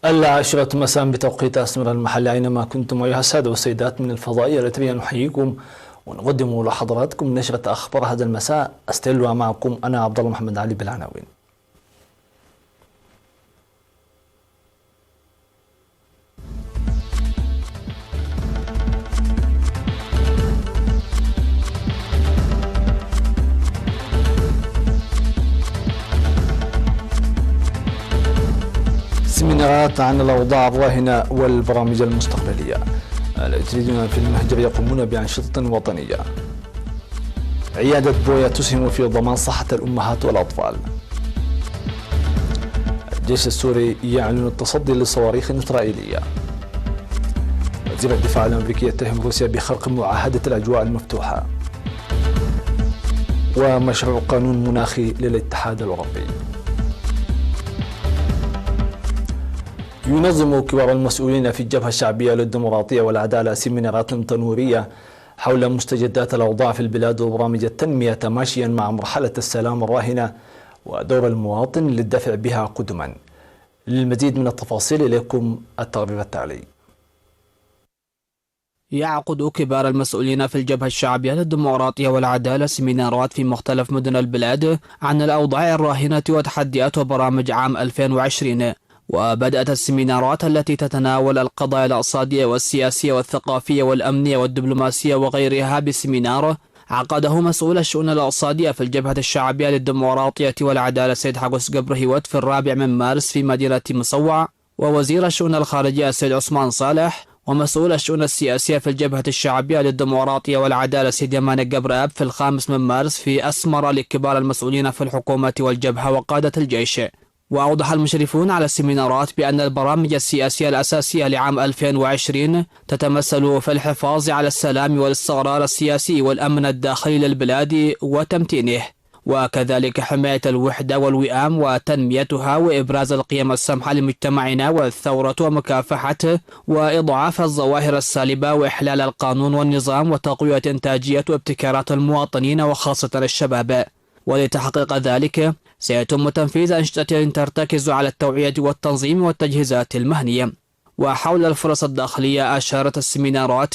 العاشرة مساء بتوقيت أسمر المحل أينما كنتم أيها السادة والسيدات من الفضائية التي نحييكم ونقدم لحضراتكم نشرة أخبار هذا المساء. أستهلها معكم أنا عبد الله محمد علي بالعناوين. سيمينارات عن الأوضاع الراهنة والبرامج المستقبلية. الجديدون في المهجر يقومون بأنشطة وطنية. عيادة بويا تسهم في ضمان صحة الأمهات والأطفال. الجيش السوري يعلن التصدي للصواريخ الإسرائيلية. وزير الدفاع الأمريكي يتهم روسيا بخرق معاهدة الأجواء المفتوحة. ومشروع قانون مناخي للاتحاد الأوروبي. ينظم كبار المسؤولين في الجبهة الشعبية للديمقراطية والعدالة سيمينارات تنويرية حول مستجدات الأوضاع في البلاد وبرامج التنمية تماشيا مع مرحلة السلام الراهنة ودور المواطن للدفع بها قدما. للمزيد من التفاصيل إليكم التقرير التالي. يعقد كبار المسؤولين في الجبهة الشعبية للديمقراطية والعدالة سيمينارات في مختلف مدن البلاد عن الأوضاع الراهنة وتحديات وبرامج عام 2020. وبدأت السيمينارات التي تتناول القضايا الاقتصادية والسياسية والثقافية والأمنية والدبلوماسية وغيرها بسيمينار عقده مسؤول الشؤون الاقتصادية في الجبهة الشعبية للديمقراطية والعدالة سيد حقوس قبرهيوت في 4 مارس في مدينة مصوع، ووزير الشؤون الخارجية السيد عثمان صالح، ومسؤول الشؤون السياسية في الجبهة الشعبية للديمقراطية والعدالة سيد يمان قبراب في 5 مارس في أسمر لكبار المسؤولين في الحكومة والجبهة وقادة الجيش. وأوضح المشرفون على السيمينارات بأن البرامج السياسية الأساسية لعام 2020 تتمثل في الحفاظ على السلام والاستقرار السياسي والأمن الداخلي للبلاد وتمتينه، وكذلك حماية الوحدة والوئام وتنميتها وإبراز القيم السامحة لمجتمعنا والثورة ومكافحته وإضعاف الظواهر السالبة وإحلال القانون والنظام وتقوية إنتاجية وابتكارات المواطنين وخاصة الشباب. ولتحقيق ذلك سيتم تنفيذ أنشطة ترتكز على التوعية والتنظيم والتجهيزات المهنية. وحول الفرص الداخلية أشارت السيمينارات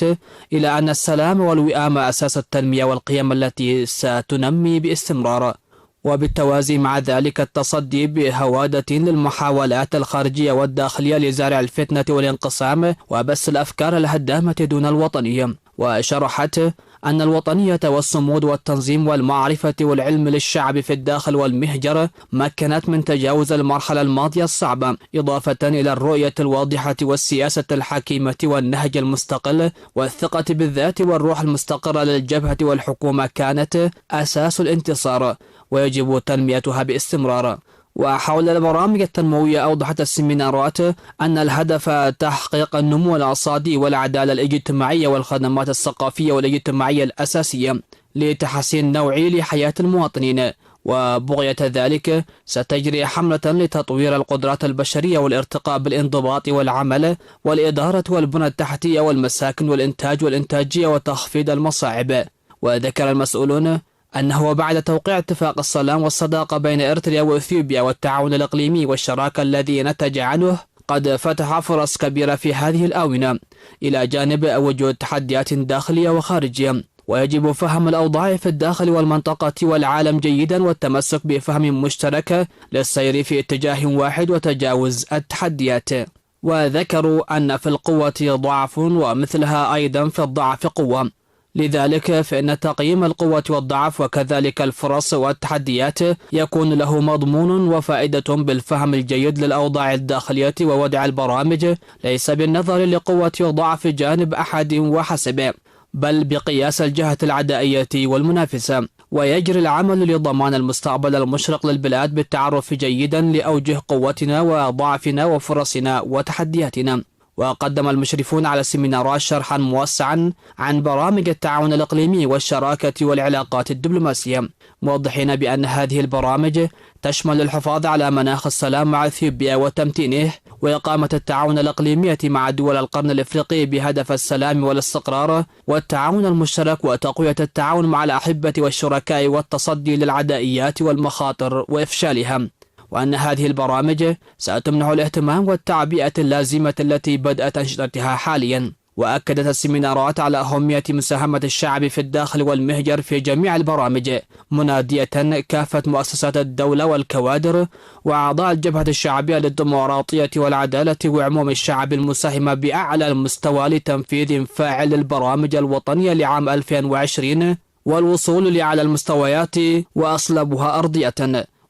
إلى أن السلام والوئام أساس التنمية والقيم التي ستنمي باستمرار، وبالتوازي مع ذلك التصدي بهوادة للمحاولات الخارجية والداخلية لزرع الفتنة والانقسام وبث الأفكار الهدامة دون الوطنية. وشرحت أن الوطنية والصمود والتنظيم والمعرفة والعلم للشعب في الداخل والمهجر مكنت من تجاوز المرحلة الماضية الصعبة، إضافة إلى الرؤية الواضحة والسياسة الحكيمة والنهج المستقل والثقة بالذات والروح المستقرة للجبهة والحكومة كانت أساس الانتصار ويجب تنميتها باستمرار. وحول البرامج التنموية أوضحت السيمينارات أن الهدف تحقيق النمو الاقتصادي والعدالة الاجتماعية والخدمات الثقافية والاجتماعية الأساسية لتحسين نوعي لحياة المواطنين، وبغية ذلك ستجري حملة لتطوير القدرات البشرية والارتقاء بالانضباط والعمل والإدارة والبنى التحتية والمساكن والإنتاج والإنتاجية وتخفيض المصاعب. وذكر المسؤولون أنه بعد توقيع اتفاق السلام والصداقة بين إريتريا وإثيوبيا والتعاون الإقليمي والشراكة الذي نتج عنه قد فتح فرص كبيرة في هذه الآونة، إلى جانب وجود تحديات داخلية وخارجية. ويجب فهم الأوضاع في الداخل والمنطقة والعالم جيدا والتمسك بفهم مشترك للسير في اتجاه واحد وتجاوز التحديات. وذكروا أن في القوة ضعف ومثلها أيضا في الضعف قوة، لذلك فإن تقييم القوة والضعف وكذلك الفرص والتحديات يكون له مضمون وفائدة بالفهم الجيد للأوضاع الداخلية ووضع البرامج ليس بالنظر لقوة وضعف جانب أحد وحسب، بل بقياس الجهة العدائية والمنافسة. ويجري العمل لضمان المستقبل المشرق للبلاد بالتعرف جيدا لأوجه قوتنا وضعفنا وفرصنا وتحدياتنا. وقدم المشرفون على السيمينارات شرحا موسعا عن برامج التعاون الإقليمي والشراكة والعلاقات الدبلوماسية، موضحين بأن هذه البرامج تشمل الحفاظ على مناخ السلام مع إثيوبيا وتمتينه، وإقامة التعاون الإقليمي مع دول القرن الإفريقي بهدف السلام والاستقرار والتعاون المشترك وتقوية التعاون مع الأحبة والشركاء والتصدي للعدائيات والمخاطر وإفشالها. وأن هذه البرامج ستمنح الاهتمام والتعبئة اللازمة التي بدأت أنشطتها حاليا. وأكدت السيمينارات على أهمية مساهمة الشعب في الداخل والمهجر في جميع البرامج، منادية كافة مؤسسات الدولة والكوادر وأعضاء الجبهة الشعبية للديمقراطية والعدالة وعموم الشعب المساهمة بأعلى المستوى لتنفيذ فاعل للبرامج الوطنية لعام 2020 والوصول لأعلى المستويات وأصلبها أرضية.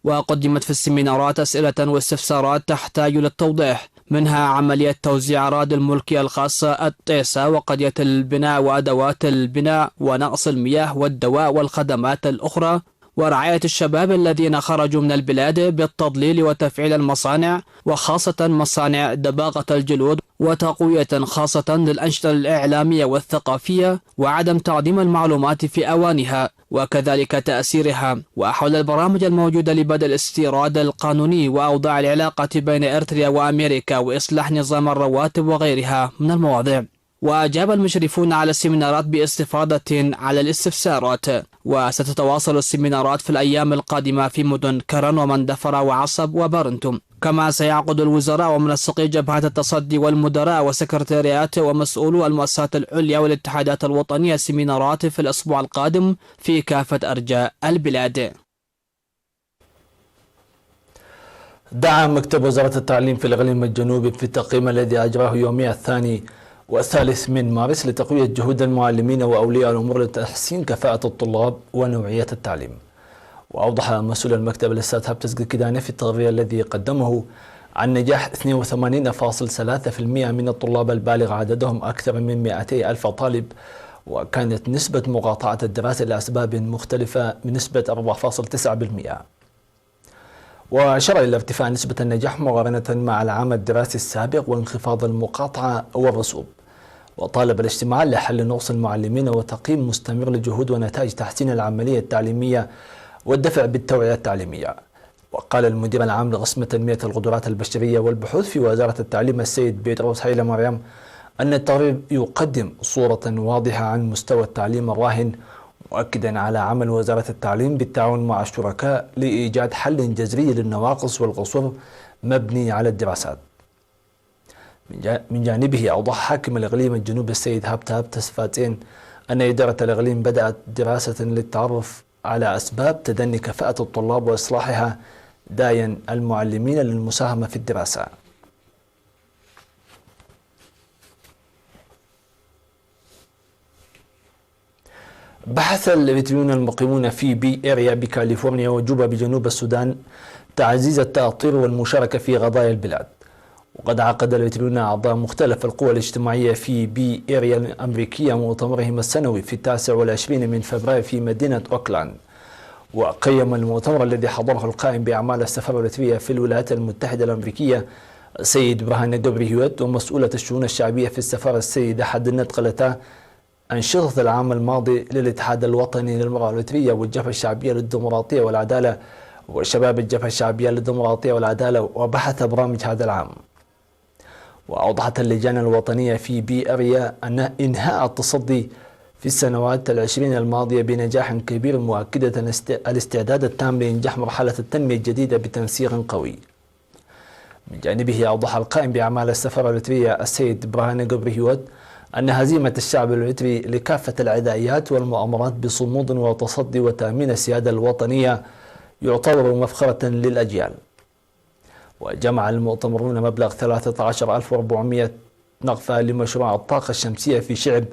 وقدمت في السيمينارات أسئلة واستفسارات تحتاج للتوضيح، منها عملية توزيع أراضي الملكية الخاصة التيسا وقضية البناء وأدوات البناء ونقص المياه والدواء والخدمات الأخرى، ورعاية الشباب الذين خرجوا من البلاد بالتضليل وتفعيل المصانع وخاصة مصانع دباغة الجلود، وتقوية خاصة للأنشطة الإعلامية والثقافية وعدم تقديم المعلومات في أوانها وكذلك تأثيرها، وحول البرامج الموجودة لبدء الاستيراد القانوني وأوضاع العلاقة بين إريتريا وأمريكا وإصلاح نظام الرواتب وغيرها من المواضيع. وأجاب المشرفون على السيمينارات باستفاضة على الاستفسارات. وستتواصل السيمينارات في الأيام القادمة في مدن كرن ومندفر وعصب وبرنتم، كما سيعقد الوزراء ومنسقي جبهة التصدي والمدراء وسكرتاريات ومسؤولو المؤسسات العليا والاتحادات الوطنية سيمينارات في الأسبوع القادم في كافة أرجاء البلاد. دعا مكتب وزارة التعليم في الإقليم الجنوبي في التقييم الذي أجراه يومي 2 و3 من مارس لتقوية جهود المعلمين وأولياء الأمور لتحسين كفاءة الطلاب ونوعية التعليم. وأوضح مسؤول المكتب الأستاذ هبتس كيداني في التقرير الذي قدمه عن نجاح 82.3% من الطلاب البالغ عددهم أكثر من 200,000 طالب، وكانت نسبة مقاطعة الدراسة لأسباب مختلفة بنسبة 4.9%. وأشار إلى ارتفاع نسبة النجاح مقارنة مع العام الدراسي السابق وانخفاض المقاطعة والرسوب. وطالب الاجتماع لحل نقص المعلمين وتقييم مستمر لجهود ونتائج تحسين العملية التعليمية والدفع بالتوعية التعليمية. وقال المدير العام لقسم تنمية القدرات البشرية والبحوث في وزارة التعليم السيد بيتروس هيلا مريم أن التقرير يقدم صورة واضحة عن مستوى التعليم الراهن، مؤكدا على عمل وزارة التعليم بالتعاون مع الشركاء لإيجاد حل جذري للنواقص والقصور مبني على الدراسات. من جانبه أوضح حاكم الإقليم الجنوبي السيد هابتس فاتين أن إدارة الإقليم بدأت دراسة للتعرف على أسباب تدني كفاءة الطلاب وإصلاحها، داعيا المعلمين للمساهمة في الدراسة. بحث الإريتريون المقيمون في بي إيريا بكاليفورنيا وجوبا بجنوب السودان تعزيز التأطير والمشاركة في قضايا البلاد. وقد عقد الإريتريون أعضاء مختلف القوى الاجتماعية في بي إيريا الأمريكية مؤتمرهم السنوي في 29 من فبراير في مدينة أوكلاند. وقيم المؤتمر الذي حضره القائم بأعمال السفارة الإريترية في الولايات المتحدة الأمريكية السيد برهان جبريهوت ومسؤولة الشؤون الشعبية في السفارة السيدة حدنت قلتا أنشطة العام الماضي للاتحاد الوطني للمرأة الإريترية والجبهة الشعبية للديمقراطية والعدالة وشباب الجبهة الشعبية للديمقراطية والعدالة وبحث برامج هذا العام. وأوضحت اللجان الوطنية في بي إيريا أن إنهاء التصدي في السنوات العشرين الماضية بنجاح كبير، مؤكدة الاستعداد التام لإنجاح مرحلة التنمية الجديدة بتنسيق قوي. من جانبه أوضح القائم بأعمال السفارة الإريترية السيد برهان جبريهوت أن هزيمة الشعب الإريتري لكافة العدائيات والمؤامرات بصمود وتصدي وتأمين السيادة الوطنية يعتبر مفخرة للأجيال. وجمع المؤتمرون مبلغ 13,400 نقفة لمشروع الطاقة الشمسية في شعب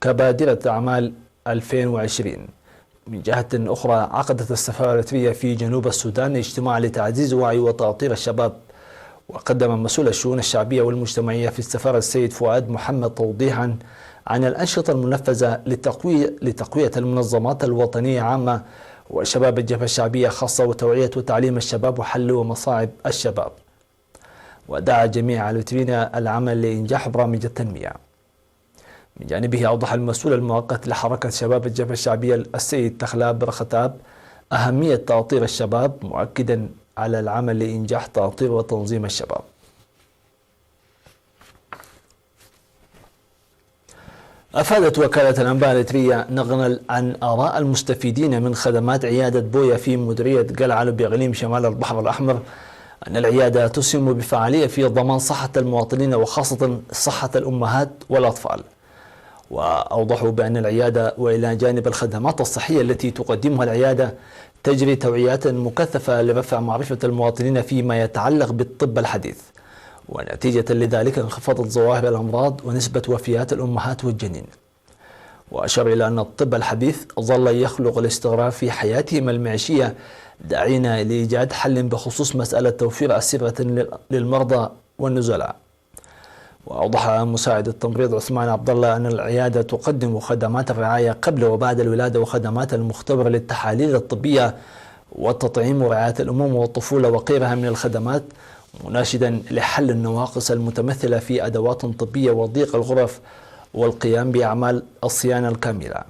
كبادرة أعمال 2020. من جهة أخرى عقدت السفارة الإريترية في جنوب السودان اجتماع لتعزيز وعي وتأطير الشباب. وقدم مسؤول الشؤون الشعبية والمجتمعية في السفارة السيد فؤاد محمد توضيحا عن الأنشطة المنفذة لتقوية المنظمات الوطنية عامة وشباب الجبهة الشعبية خاصة وتوعية وتعليم الشباب وحل ومصاعب الشباب. ودعا جميع الإريتريين العمل لإنجاح برامج التنمية. من جانبه أوضح المسؤول المؤقت لحركة شباب الجبهة الشعبية السيد تخلاب برختاب أهمية تأطير الشباب، مؤكدا على العمل لإنجاح تأطير وتنظيم الشباب. أفادت وكالة الأنباء الإريترية نقلا عن آراء المستفيدين من خدمات عيادة بويا في مديرية قلعة بإقليم شمال البحر الأحمر أن العيادة تسهم بفعالية في ضمان صحة المواطنين وخاصة صحة الأمهات والأطفال. وأوضحوا بأن العيادة وإلى جانب الخدمات الصحية التي تقدمها العيادة تجري توعيات مكثفة لرفع معرفة المواطنين فيما يتعلق بالطب الحديث، ونتيجة لذلك انخفضت ظواهر الأمراض ونسبة وفيات الأمهات والجنين. وأشار إلى أن الطب الحديث ظل يخلق الاستغراب في حياتهم المعيشية، داعين لإيجاد حل بخصوص مسألة توفير أسرة للمرضى والنزلاء. وأوضح مساعد التمريض عثمان عبد الله أن العيادة تقدم خدمات الرعاية قبل وبعد الولادة وخدمات المختبر للتحاليل الطبية والتطعيم ورعاية الأمومة والطفولة وغيرها من الخدمات، مناشدا لحل النواقص المتمثلة في أدوات طبية وضيق الغرف والقيام بأعمال الصيانة الكاملة.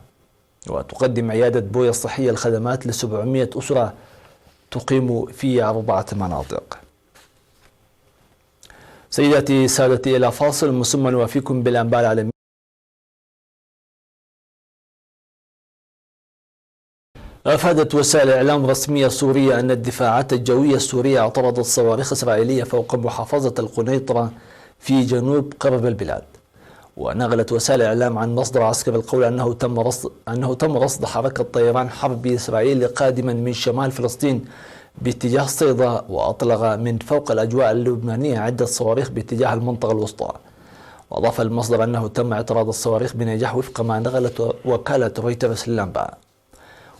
وتقدم عيادة بويا الصحية الخدمات ل 700 أسرة تقيم في 4 مناطق. سيداتي سادتي، إلى فاصل مسمى نوافيكم بالأنباء العالمية. أفادت وسائل إعلام رسمية سورية أن الدفاعات الجوية السورية اعترضت صواريخ إسرائيلية فوق محافظة القنيطرة في جنوب غرب البلاد. ونقلت وسائل الإعلام عن مصدر عسكري القول أنه تم رصد حركة طيران حربي إسرائيلي قادما من شمال فلسطين باتجاه صيدا، وأطلق من فوق الأجواء اللبنانية عدة صواريخ باتجاه المنطقة الوسطى. وأضاف المصدر أنه تم اعتراض الصواريخ بنجاح وفق ما نقلت وكالة رويترز للأنباء.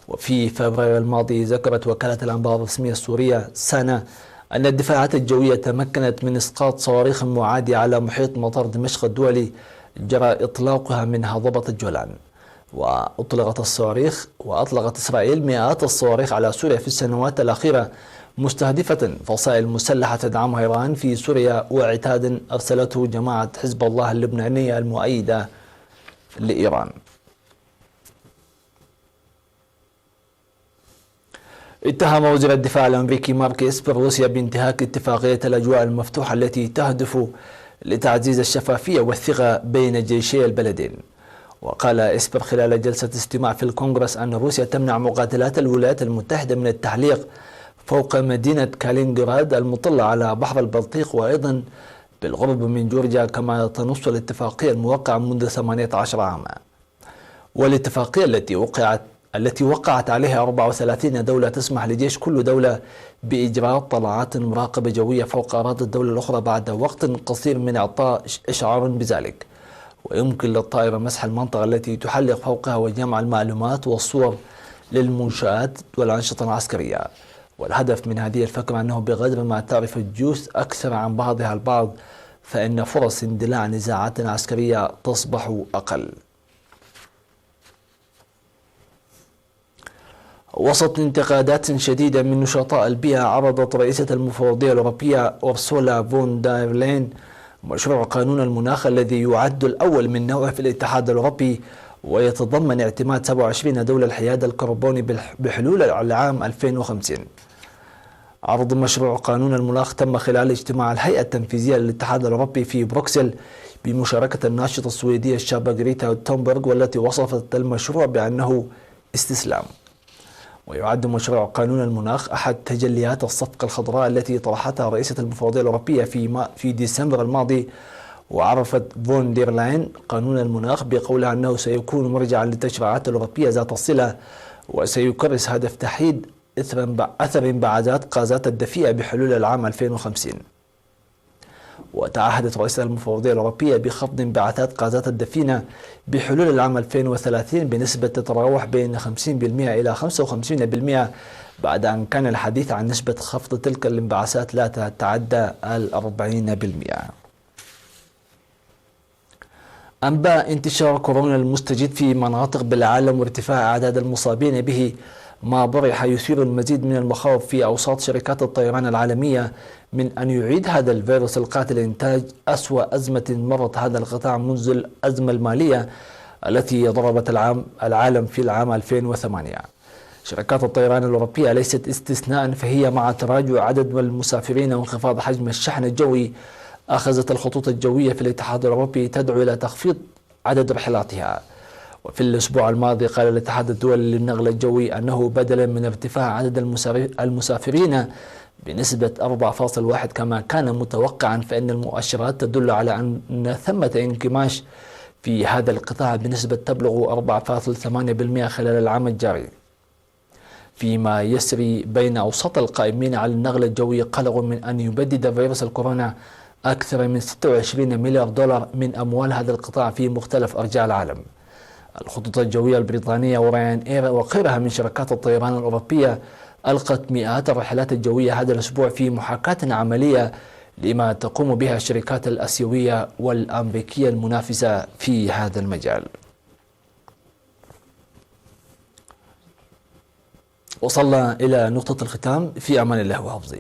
وفي فبراير الماضي ذكرت وكالة الأنباء الرسمية السورية سانا أن الدفاعات الجوية تمكنت من إسقاط صواريخ معادية على محيط مطار دمشق الدولي جرى إطلاقها من هضبة الجولان. وأطلقت إسرائيل مئات الصواريخ على سوريا في السنوات الأخيرة، مستهدفة فصائل مسلحة تدعمها إيران في سوريا وعتاد أرسلته جماعة حزب الله اللبنانية المؤيدة لإيران. اتهم وزير الدفاع الأمريكي مارك إسبر روسيا بانتهاك اتفاقية الأجواء المفتوحة التي تهدف لتعزيز الشفافية والثقة بين جيشي البلدين. وقال إسبر خلال جلسة استماع في الكونغرس أن روسيا تمنع مقاتلات الولايات المتحدة من التحليق فوق مدينة كالينغراد المطلة على بحر البلطيق وأيضا بالقرب من جورجيا، كما تنص الاتفاقية الموقعة منذ 18 عاما. والاتفاقية التي وقعت عليها 34 دولة تسمح لجيش كل دولة بإجراء طلعات مراقبة جوية فوق أراضي الدولة الأخرى بعد وقت قصير من إعطاء إشعار بذلك، ويمكن للطائرة مسح المنطقة التي تحلق فوقها وجمع المعلومات والصور للمنشآت والأنشطة العسكرية. والهدف من هذه الفكرة أنه بقدر ما تعرف الجيوش أكثر عن بعضها البعض فإن فرص اندلاع نزاعات عسكرية تصبح أقل. وسط انتقادات شديدة من نشطاء البيئة، عرضت رئيسة المفوضية الأوروبية أورسولا فون دير لاين مشروع قانون المناخ الذي يعد الأول من نوعه في الاتحاد الأوروبي، ويتضمن اعتماد 27 دولة الحياد الكربوني بحلول العام 2050. عرض مشروع قانون المناخ تم خلال اجتماع الهيئة التنفيذية للاتحاد الأوروبي في بروكسل بمشاركة الناشطة السويدية الشابة غريتا تومبرغ، والتي وصفت المشروع بأنه استسلام. ويعد مشروع قانون المناخ أحد تجليات الصفقة الخضراء التي طرحتها رئيسة المفوضية الأوروبية في ديسمبر الماضي. وعرفت فون دير لاين قانون المناخ بقولها أنه سيكون مرجعا للتشريعات الأوروبية ذات الصلة، وسيكرس هدف تحييد أثر انبعاثات غازات الدفيئة بحلول العام 2050. وتعهدت رئيسة المفوضية الأوروبية بخفض انبعاثات غازات الدفيئة بحلول العام 2030 بنسبة تتراوح بين 50% إلى 55%، بعد أن كان الحديث عن نسبة خفض تلك الانبعاثات لا تتعدى 40%. أنباء انتشار كورونا المستجد في مناطق بالعالم وارتفاع أعداد المصابين به ما برح يثير المزيد من المخاوف في أوساط شركات الطيران العالمية من أن يعيد هذا الفيروس القاتل إنتاج أسوأ أزمة مرت هذا القطاع منذ الأزمة المالية التي ضربت العالم في العام 2008. شركات الطيران الأوروبية ليست استثناء، فهي مع تراجع عدد المسافرين وانخفاض حجم الشحن الجوي أخذت الخطوط الجوية في الاتحاد الأوروبي تدعو إلى تخفيض عدد رحلاتها. وفي الأسبوع الماضي قال الاتحاد الدولي للنقل الجوي أنه بدلا من ارتفاع عدد المسافرين بنسبة 4.1 كما كان متوقعا، فإن المؤشرات تدل على أن ثمة انكماش في هذا القطاع بنسبة تبلغ 4.8% خلال العام الجاري، فيما يسري بين أوساط القائمين على النقل الجوي قلق من أن يبدد فيروس الكورونا أكثر من 26 مليار دولار من أموال هذا القطاع في مختلف أرجاء العالم. الخطوط الجوية البريطانية وراين إير وغيرها من شركات الطيران الأوروبية ألقت مئات الرحلات الجوية هذا الأسبوع في محاكاة عملية لما تقوم بها الشركات الآسيوية والأمريكية المنافسة في هذا المجال. وصلنا إلى نقطة الختام، في أمان الله وحفظه.